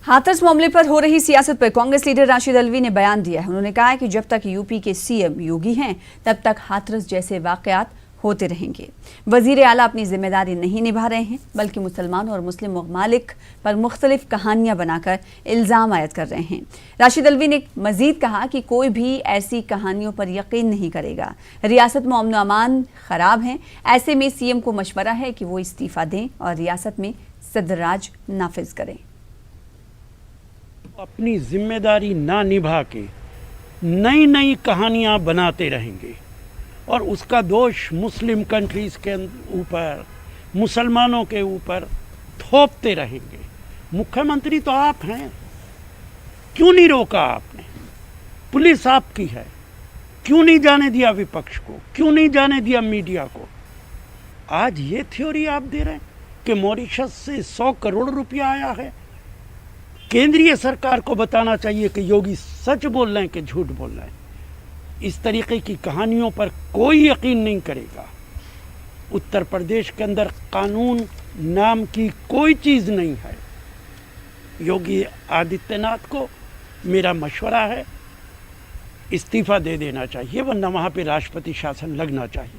हाथरस मामले पर हो रही सियासत पर कांग्रेस लीडर राशिद अल्वी ने बयान दिया है। उन्होंने कहा है कि जब तक यूपी के सीएम योगी हैं तब तक हाथरस जैसे वाकयात होते रहेंगे। वजीर आला अपनी जिम्मेदारी नहीं निभा रहे हैं बल्कि मुसलमान और मुस्लिम ममालिक पर मुख्तलिफ कहानियां बनाकर इल्ज़ाम आयद कर रहे हैं। राशिद अल्वी ने मजीद कहा कि कोई भी ऐसी कहानियों पर यकीन नहीं करेगा। रियासत में अमन अमान खराब है, ऐसे में सीएम को मशवरा है कि वो इस्तीफा दें और रियासत में सदराज नाफिज करें। अपनी जिम्मेदारी ना निभा के नई नई कहानियां बनाते रहेंगे और उसका दोष मुस्लिम कंट्रीज के ऊपर, मुसलमानों के ऊपर थोपते रहेंगे। मुख्यमंत्री तो आप हैं, क्यों नहीं रोका आपने? पुलिस आपकी है, क्यों नहीं जाने दिया विपक्ष को, क्यों नहीं जाने दिया मीडिया को? आज ये थ्योरी आप दे रहे हैं कि मॉरिशस से 100 करोड़ रुपया आया है। केंद्रीय सरकार को बताना चाहिए कि योगी सच बोल रहे हैं कि झूठ बोल रहे हैं। इस तरीके की कहानियों पर कोई यकीन नहीं करेगा। उत्तर प्रदेश के अंदर कानून नाम की कोई चीज़ नहीं है। योगी आदित्यनाथ को मेरा मशवरा है, इस्तीफा दे देना चाहिए, वरना वहाँ पे राष्ट्रपति शासन लगना चाहिए।